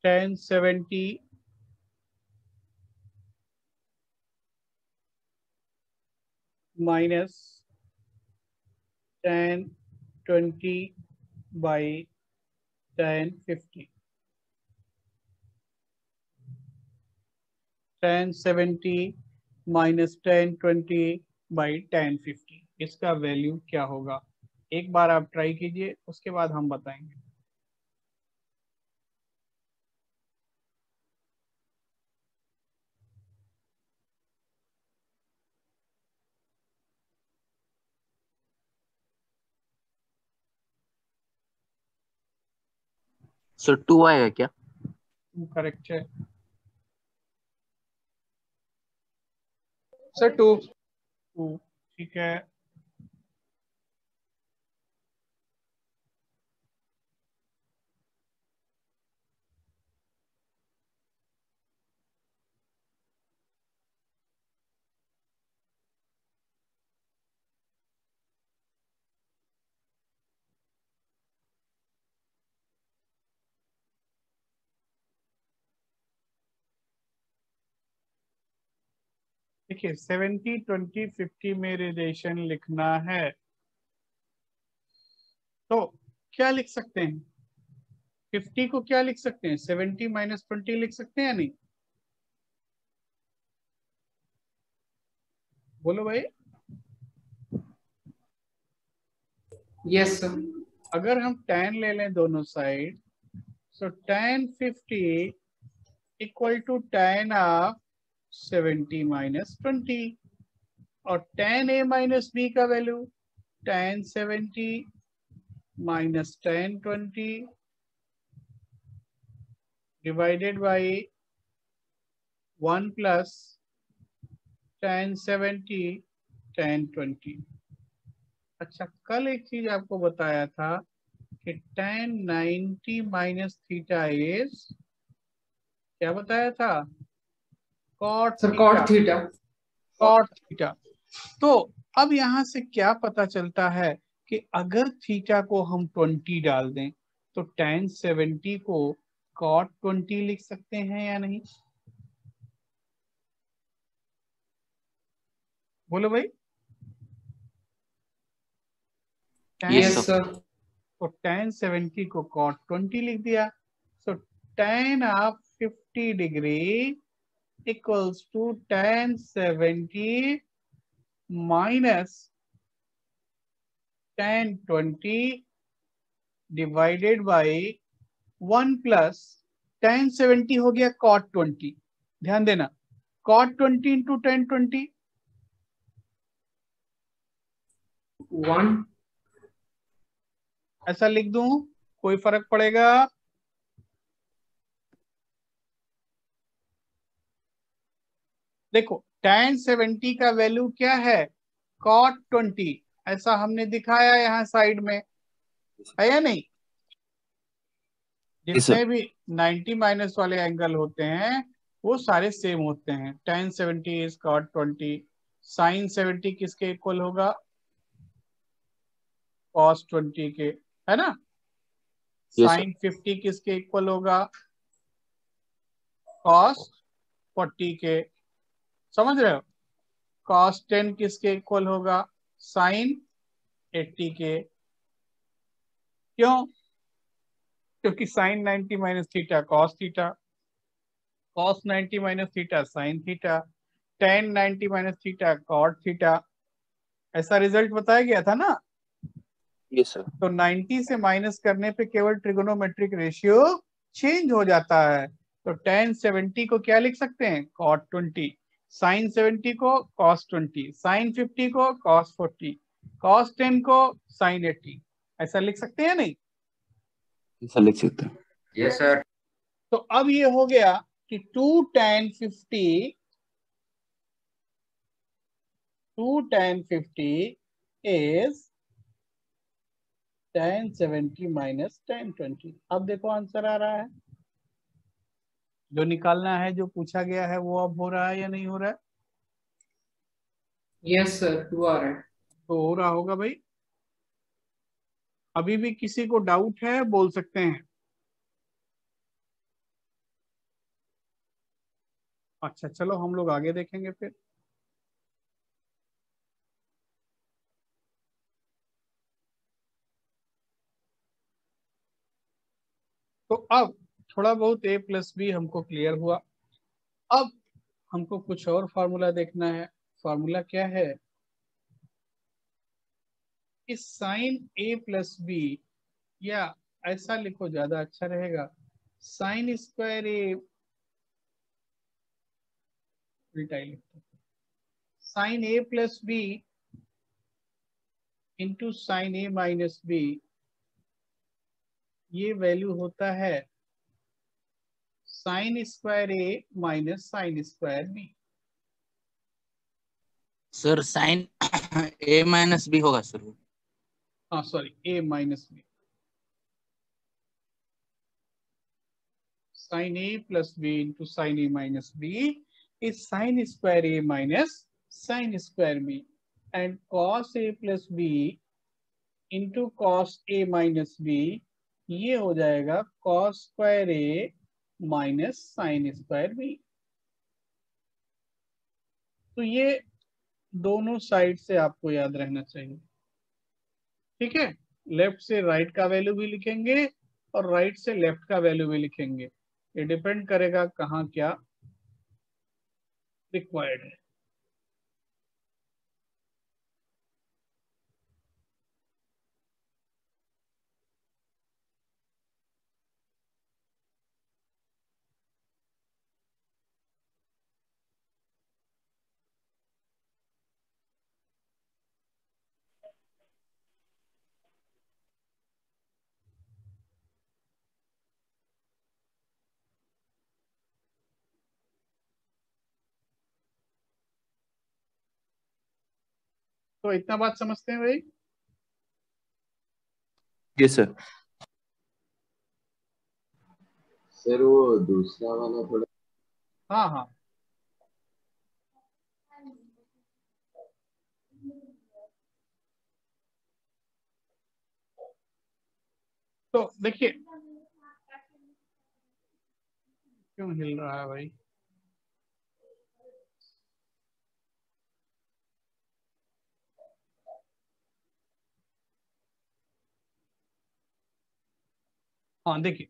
tan 70 minus tan 20 by tan 50। tan 70 minus tan 20 by tan 50, इसका वैल्यू क्या होगा? एक बार आप ट्राई कीजिए, उसके बाद हम बताएंगे। सर 2 आएगा क्या? करेक्ट है सर 2। ठीक है। देखिए 70 20 50 में रिलेशन लिखना है तो क्या लिख सकते हैं? 50 को क्या लिख सकते हैं? 70 माइनस 20 लिख सकते हैं या नहीं? बोलो भाई। Yes sir. अगर हम tan ले लें दोनों side, so tan 50 equal to tan of 70 minus 20, और tan a माइनस b का वैल्यू tan 70 minus tan 20 divided by 1 plus tan 70 tan 20। अच्छा, कल एक चीज आपको बताया था कि tan 90 माइनस थीटा इज, क्या बताया था? cot sir theta. Cot theta. cot theta. तो अब यहां से क्या पता चलता है कि अगर थीटा को हम 20 डाल दें तो tan 70 को cot 20 लिख सकते हैं या नहीं? बोलो भाई। Yes sir. तो tan 70 को cot 20 लिख दिया। सो tan of 50 degree equals to tan 70 minus tan 20 divided by 1 plus tan 70 हो गया cot 20। ध्यान देना, cot 20 इंटू tan 20 1। ऐसा लिख दूं, कोई फर्क पड़ेगा? देखो tan 70 का वैल्यू क्या है? cot 20। ऐसा हमने दिखाया यहाँ साइड में, है या नहीं? जितने भी 90 माइनस वाले एंगल होते हैं वो सारे सेम होते हैं। tan 70 is cot 20। sin 70 किसके इक्वल होगा? cos 20 के, है ना? sin 50 किसके इक्वल होगा? cos 40 के। समझ रहे हो? cos 10 किसके इक्वल होगा? sin 80 के। क्यों? क्योंकि sine 90 minus theta cos theta, cos 90 minus theta sine theta, tan 90 minus theta cot theta. ऐसा रिजल्ट बताया गया था ना। Yes sir. तो 90 से माइनस करने पे केवल ट्रिगोनोमेट्रिक रेशियो चेंज हो जाता है। तो tan 70 को क्या लिख सकते हैं? cot 20, sin 70 को cos 20, sin 50 को cos 40, cos 10 को sin 80। ऐसा लिख सकते हैं नहीं? ऐसा लिख सकते हैं। Yes sir. तो अब ये हो गया कि 2 tan 50 is tan 70 minus tan 20। अब देखो आंसर आ रहा है, जो निकालना है, जो पूछा गया है वो अब हो रहा है या नहीं हो रहा है? यस सर, 2 आ रहा है। तो हो रहा होगा भाई। अभी भी किसी को डाउट है बोल सकते हैं। अच्छा चलो हम लोग आगे देखेंगे फिर। तो अब थोड़ा बहुत a प्लस बी हमको क्लियर हुआ। अब हमको कुछ और फार्मूला देखना है। फार्मूला क्या है? इस साइन a प्लस बी, या ऐसा लिखो ज्यादा अच्छा रहेगा, साइन स्क्वायर ए, उल्टा लिखते, sine a plus B into sine a minus B, ये वैल्यू होता है साइन स्क्वायर ए minus sine square B. Sir sine ए माइनस बी होगा सर। हाँ sorry, A minus B, sine A plus B into sine A minus B is sine square A minus sine square B, and cos A plus B into cos A minus B, ये हो जाएगा cos square ए minus sine square b. तो ये दोनों side से आपको याद रहना चाहिए, ठीक है। लेफ्ट से राइट का वैल्यू भी लिखेंगे और राइट से लेफ्ट का वैल्यू भी लिखेंगे। ये डिपेंड करेगा कहाँ क्या रिक्वायर्ड है। तो इतना बात समझते हैं भाई? Yes sir. सर वो दूसरा वाला थोड़ा। हाँ हाँ, तो देखिए क्यों हिल रहा है भाई। हाँ देखिए,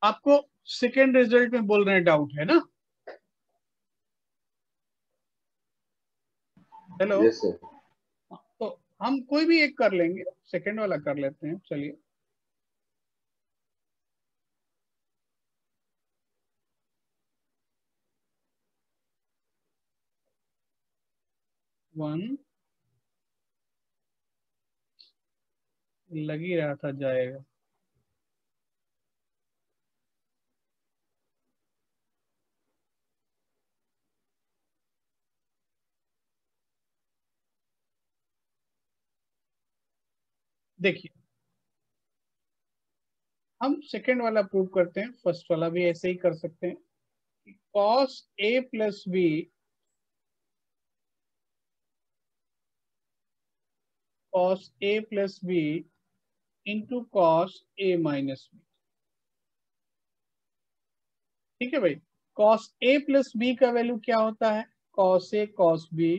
आपको सेकेंड रिजल्ट में बोल रहे हैं डाउट है ना? हेलो। Yes sir. तो हम कोई भी एक कर लेंगे, सेकेंड वाला कर लेते हैं, चलिए। वन लग ही रहा था जाएगा। देखिए हम सेकेंड वाला प्रूव करते हैं, फर्स्ट वाला भी ऐसे ही कर सकते हैं। Cos A plus B cos A plus B into cos A minus B, ठीक है भाई। कॉस ए प्लस बी का वैल्यू क्या होता है? Cos A cos B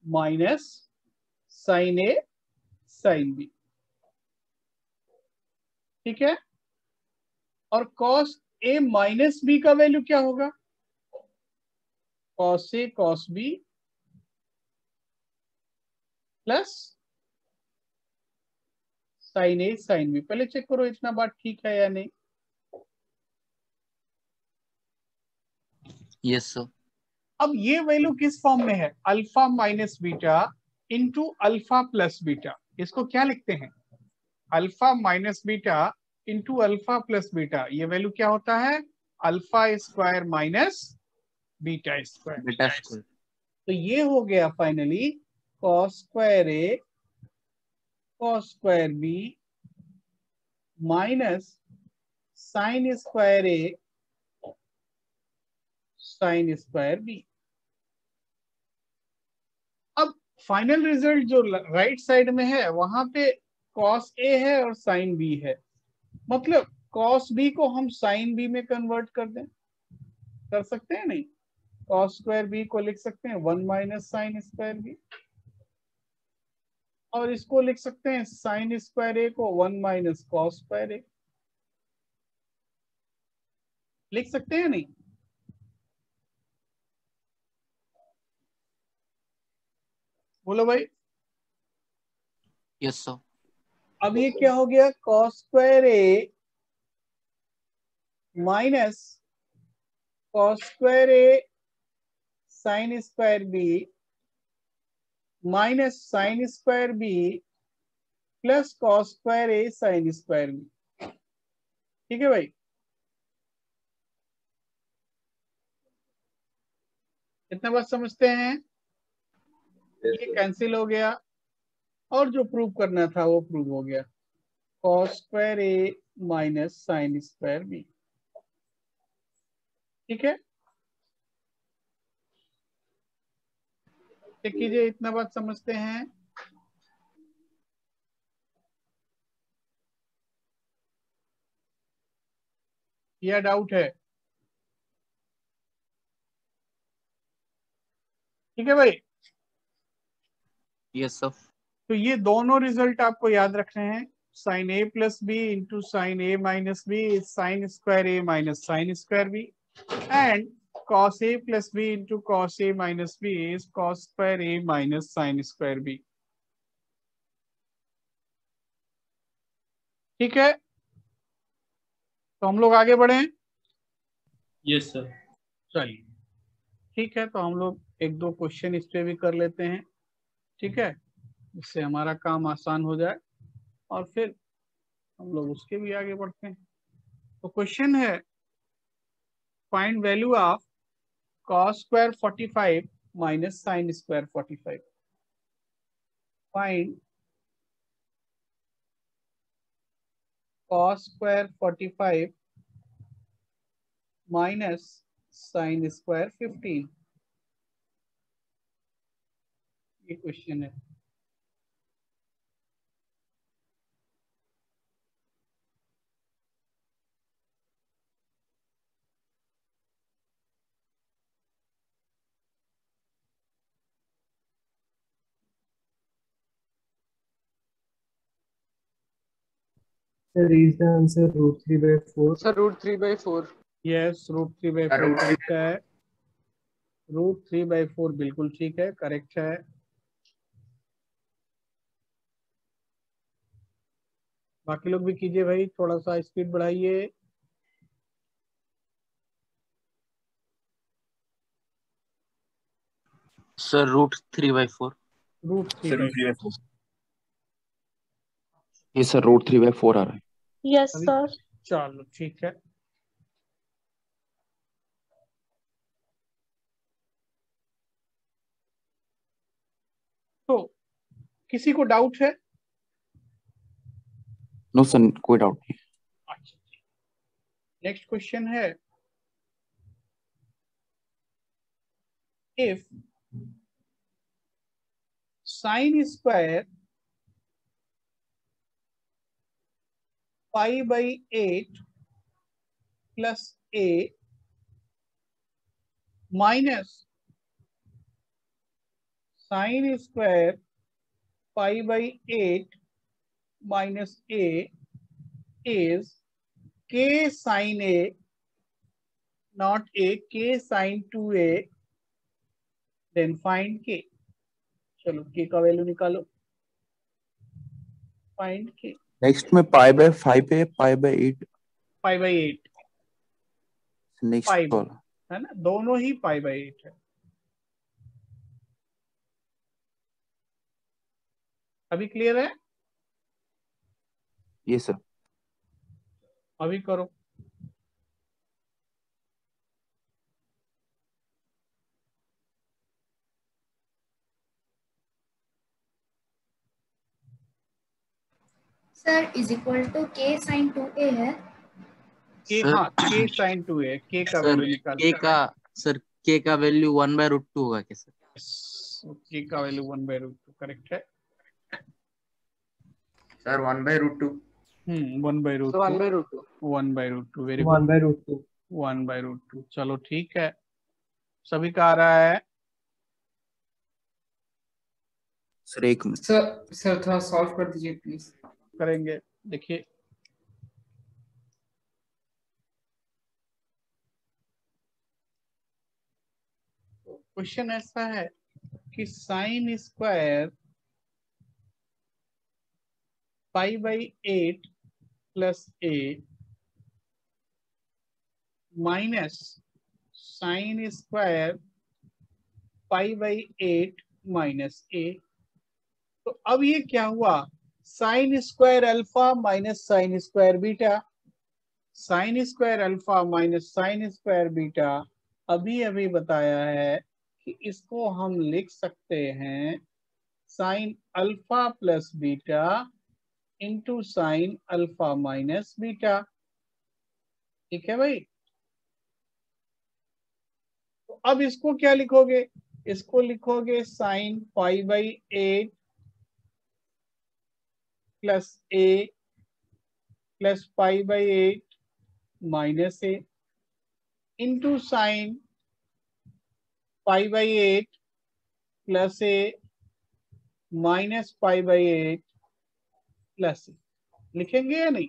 minus sine A sine B, ठीक है। और कॉस ए माइनस बी का वैल्यू क्या होगा? Cos A cos B plus sign A sine B. पहले चेक करो इतना बात ठीक है या नहीं। Yes sir. अब ये वैल्यू किस फॉर्म में है? Alpha minus beta into alpha plus beta. इसको क्या लिखते हैं? Alpha minus beta into alpha plus beta. ये वैल्यू क्या होता है? Alpha square minus beta square. Beta square. तो ये हो गया finally cos square A cos square B minus sine square A sine square B. अब फाइनल रिजल्ट जो राइट साइड में है वहां पे कॉस ए है और साइन बी है, मतलब कॉस बी को हम साइन बी में कन्वर्ट कर दें, कर सकते हैं नहीं? कॉस स्क्वायर बी को लिख सकते हैं 1 माइनस साइन स्क्वायर बी, और इसको लिख सकते हैं साइन स्क्वायर ए को 1 माइनस कॉस स्क्वायर ए। लिख सकते हैं नहीं? बोलो भाई। Yes sir. अब ये क्या हो गया? Cos square A minus cos square A sine square B minus sine square B plus cos square A sine square B. ठीक है भाई, इतना बात समझते हैं? ये कैंसिल हो गया और जो प्रूव करना था वो प्रूव हो गया। कॉस स्क्वायर ए माइनस साइन स्क्वायर बी। ठीक है, चेक कीजिए, इतना बात समझते हैं? या डाउट है? ठीक है भाई। Yes sir. तो ये दोनों रिजल्ट आपको याद रखने हैं। Sine A plus B into sine A minus B is sine square A minus sine square B, and cos a plus b into cos a minus b is cos square a minus sin square b। ठीक है, तो हम लोग आगे बढ़े। Yes sir. चलिए ठीक है, तो हम लोग एक दो क्वेश्चन इस पे भी कर लेते हैं, ठीक है, इससे हमारा काम आसान हो जाए और फिर हम लोग उसके भी आगे बढ़ते हैं। तो क्वेश्चन है find value of cos square 45 minus sin square 45। Find cos square 45 minus sin square 15। ये क्वेश्चन है। Sir, is the answer root 3/4? Sir root 3/4। Yes, root 3/4 correct है। रूट 3/4 बिल्कुल ठीक है, करेक्ट है। बाकी लोग भी कीजिए भाई, थोड़ा सा स्पीड बढ़ाइए। Sir root 3/4। रूट 3/4। ये सर रूट 3/4 आ रहा है। Yes sir. चलो ठीक है, तो किसी को डाउट है? नो सर, कोई डाउट नहीं। अच्छा, नेक्स्ट क्वेश्चन है if sine square π/8 plus a minus sine square π/8 minus a is k sin a, not a, k sin 2a, then find k. चलो k का वैल्यू निकालो, find k. नेक्स्ट में pi by 5 है, pi by 8 pi by 8 next pi call है ना, दोनों ही पाई by 8 है। अभी क्लियर है? ये सर। अभी करो। सर इज इक्वल टू के साइन 2a है। के सर हाँ के साइन 2 है, के का सर वैल्यू निकाल। के का वैल्यू 1/√2 होगा क्या सर? के का वैल्यू 1/√2 करेक्ट है सर 1/√2। 1/√2 1/√2 1/√2 very good 1/√2 1/√2। चलो ठीक है, सभी का आ रहा है। सर एक मिनट सर थोड़ा सॉल्व कर दीजिए प्लीज। करेंगे, देखिए क्वेश्चन ऐसा है कि sine square pi by 8 plus A minus sine square pi by 8 minus A. तो अब ये क्या हुआ, sine square alpha minus sine square beta, sine square alpha minus sine square beta. अभी अभी बताया है कि इसको हम लिख सकते हैं sine alpha plus beta into sine alpha minus beta. ठीक है भाई, तो अब इसको क्या लिखोगे, इसको लिखोगे sine pi by 8 plus A plus pi by 8 minus A into sine pi by 8 plus A minus pi by 8 plus A. लिखेंगे या नहीं?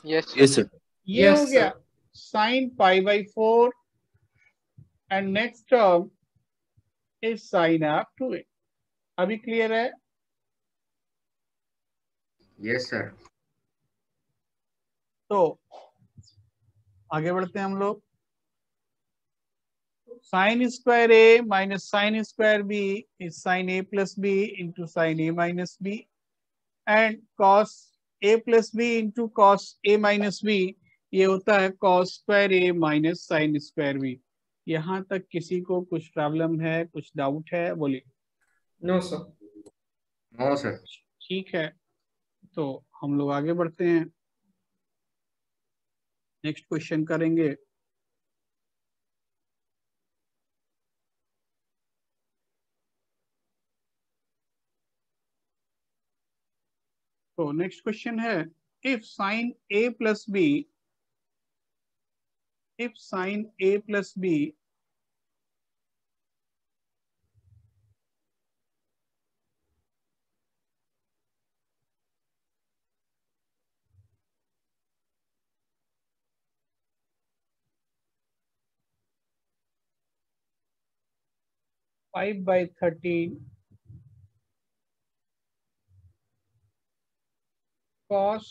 Yes sir. ये हो गया sine pi by 4 and next term is sine of 2a। अभी clear है? Yes sir. तो आगे बढ़ते हैं हम लोग। Sine square A minus sine square B is sine A plus B into sine A minus b and cos A plus B into cos A minus B, ये होता है कॉस स्क्वायर ए minus sine square b. यहाँ तक किसी को कुछ problem है, कुछ डाउट है? बोलिए। No sir. No sir. ठीक है, तो हम लोग आगे बढ़ते हैं, नेक्स्ट क्वेश्चन करेंगे। तो नेक्स्ट क्वेश्चन है if sine A plus b, if sine A plus b five by 13 cos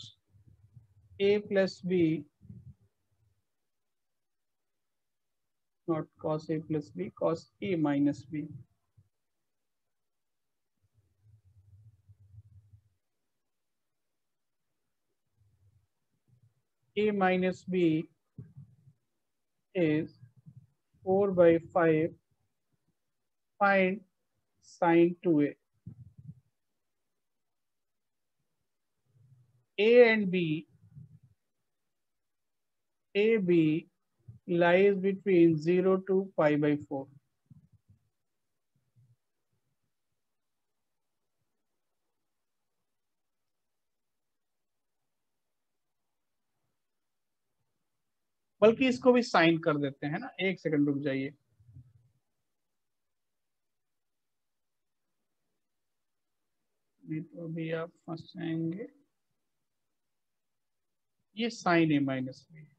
a plus b, not cos a plus b, cos a minus b, a minus b is 4 by 5, find sin 2a. A and B, A B lies between 0 to pi by 4. बल्कि इसको भी sign कर देते हैं ना, एक second रुक जाइए। नहीं तो अभी आप फंस जाएंगे। ये साइन ए माइनस बी।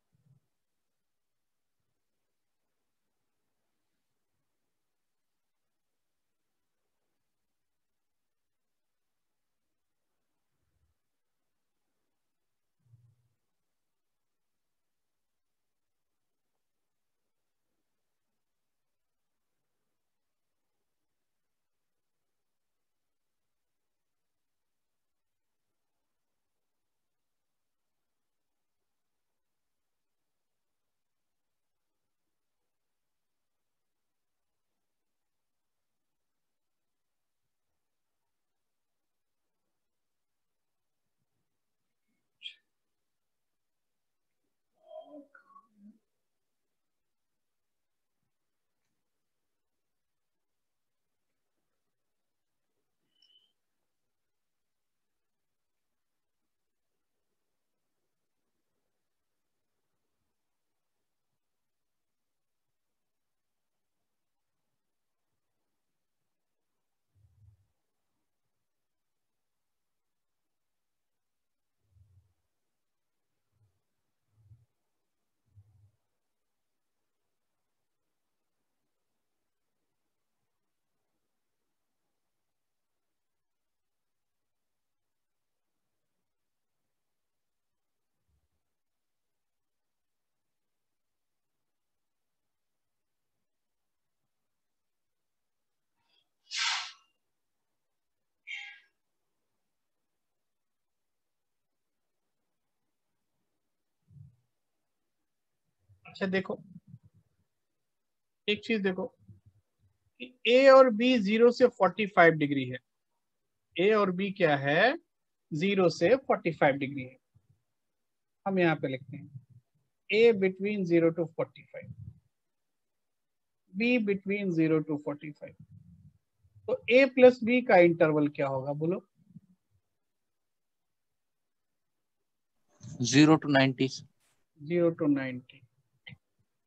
अच्छा देखो, एक चीज देखो, ए और बी 0 से 45 डिग्री है। ए और बी क्या है? 0 से 45 डिग्री है। हम यहाँ पे लिखते हैं A between 0 to 45, B between 0 to 45। तो ए प्लस बी का इंटरवल क्या होगा बोलो? 0 to 90। 0 to 90।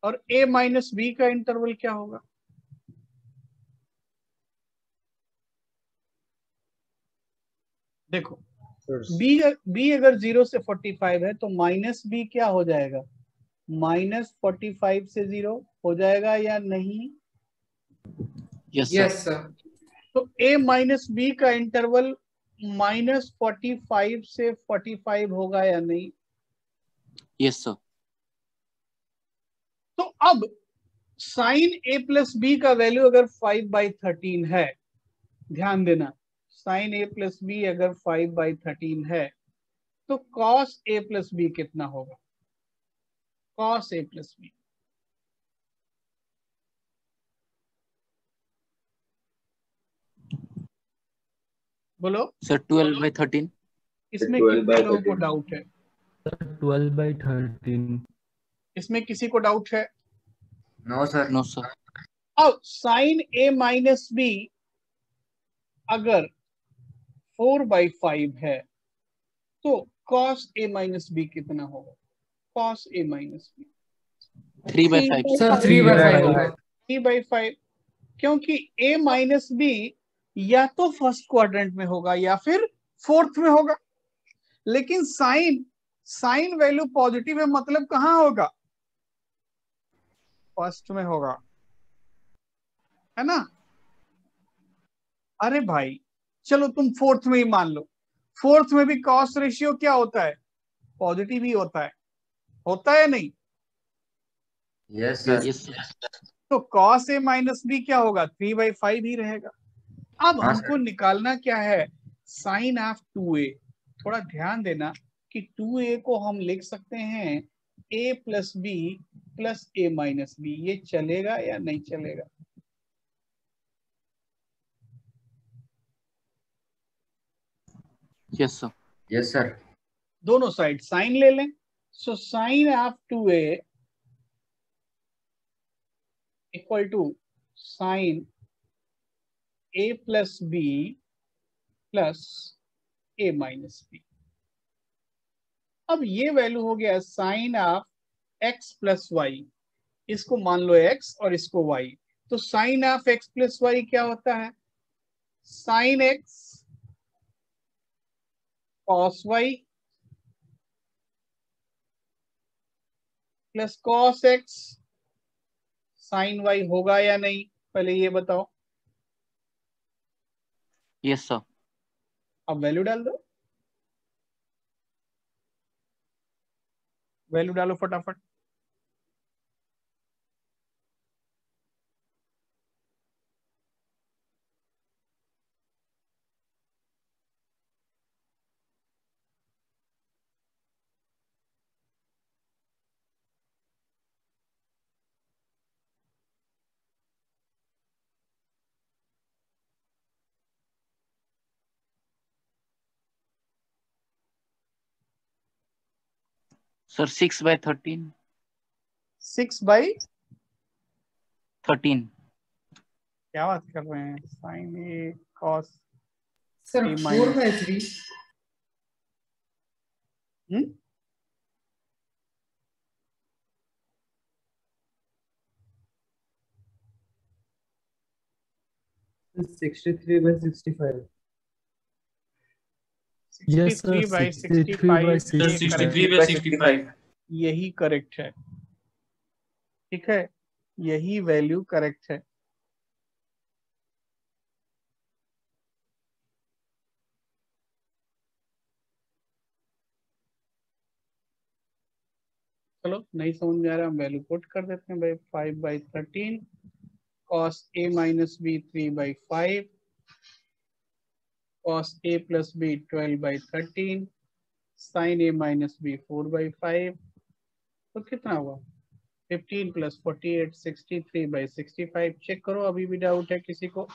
और ए माइनस बी का इंटरवल क्या होगा? देखो, बी अगर 0 से 45 है तो माइनस बी क्या हो जाएगा? -45 से 0 हो जाएगा या नहीं? Yes sir. तो ए माइनस बी का इंटरवल -45 से 45 होगा या नहीं? Yes sir. तो अब साइन ए प्लस बी का वैल्यू अगर 5/13 है, ध्यान देना, साइन ए प्लस बी अगर 5/13 है तो कॉस ए प्लस बी कितना होगा? कॉस ए प्लस बी बोलो सर 12/13। इसमें कितने लोगों को डाउट है? 12/13। इसमें किसी को डाउट है? No sir. No sir. अब साइन ए माइनस बी अगर 4/5 है तो कॉस ए माइनस बी कितना होगा? Cos A minus B 3/5 sir 3/5 होगा। 3/5, क्योंकि ए माइनस बी या तो फर्स्ट क्वाड्रेंट में होगा या फिर फोर्थ में होगा। लेकिन साइन वैल्यू पॉजिटिव है, मतलब कहां होगा? फर्स्ट में होगा, है ना? अरे भाई चलो तुम फोर्थ में ही मान लो, फोर्थ में भी कॉस रेशियो क्या होता है? पॉजिटिव ही होता है या नहीं? Yes sir. तो कॉस ए माइनस बी क्या होगा? 3/5 ही रहेगा। अब हमको निकालना क्या है? Sine of 2a। थोड़ा ध्यान देना कि 2a को हम लिख सकते हैं a plus b plus a minus B. ये चलेगा या नहीं चलेगा? Yes sir. Yes sir. दोनों साइड साइन ले लें। So sine of 2a equal to sine a plus b plus a minus b. अब ये वैल्यू हो गया sine of x plus y. इसको मान लो x और इसको y। तो sine of x plus y क्या होता है? Sine x cos y plus cos x sin y होगा या नहीं, पहले ये बताओ। Yes sir. अब वैल्यू डाल दो, वैल्यू डालो फटाफट। सर 6/13। 6/13 क्या बात कर रहे हैं, sine a cos sir a 4/3। It's 63/65. Yes, sir. 63/65 sir 63/65। यही करेक्ट है, ठीक है, यही वैल्यू करेक्ट है। चलो नहीं समझ में आ रहा, हम वैल्यू पुट कर देते हैं भाई। 5/13 cos a minus b 3/5 cos a plus b 12/13 sin a minus b 4/5, तो कितना हुआ 15 + 48 63/65। चेक करो, अभी भी डाउट है किसी को?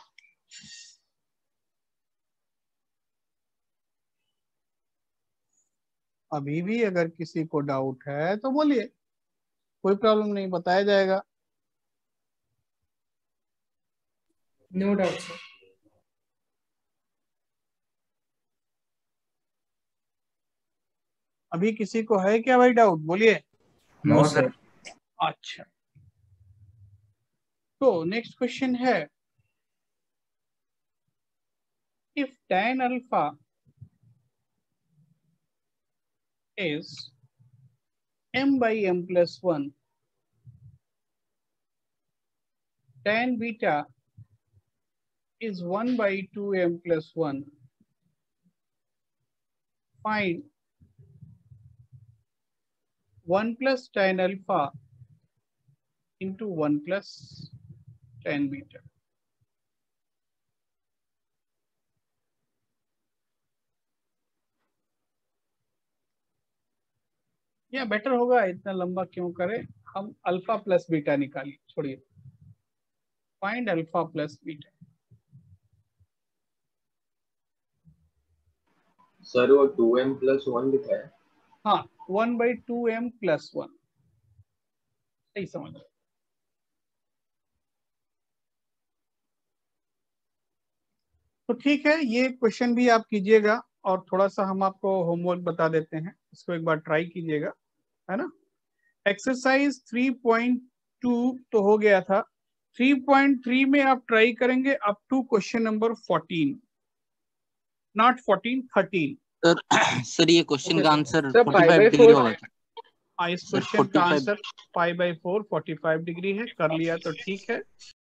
अभी भी अगर किसी को डाउट है तो बोलिए, कोई प्रॉब्लम नहीं, बताया जाएगा। No doubt sir. अभी किसी को है क्या भाई डाउट, बोलिए। No sir. अच्छा, तो नेक्स्ट क्वेश्चन है, if tan alpha is m/m+1, tan beta is 1/2m+1, find 1 plus tan alpha into 1 plus tan beta। या बेटर होगा, इतना लंबा क्यों करें, हम अल्फा प्लस बीटा निकालिए, छोड़िए। Find alpha plus beta. Sir वो 2m+1 लिखा है। हाँ, 1/2m+1, सही समझ रहे। तो ठीक है, ये क्वेश्चन भी आप कीजिएगा, और थोड़ा सा हम आपको होमवर्क बता देते हैं, इसको एक बार ट्राई कीजिएगा, है ना। एक्सरसाइज 3.2 तो हो गया था, 3.3 में आप ट्राई करेंगे up to question number 14, not 14, 13। Sir ये क्वेश्चन का आंसर सर 45 डिग्री होगा। इस क्वेश्चन का आंसर 5/4 45 डिग्री है, कर लिया तो ठीक है।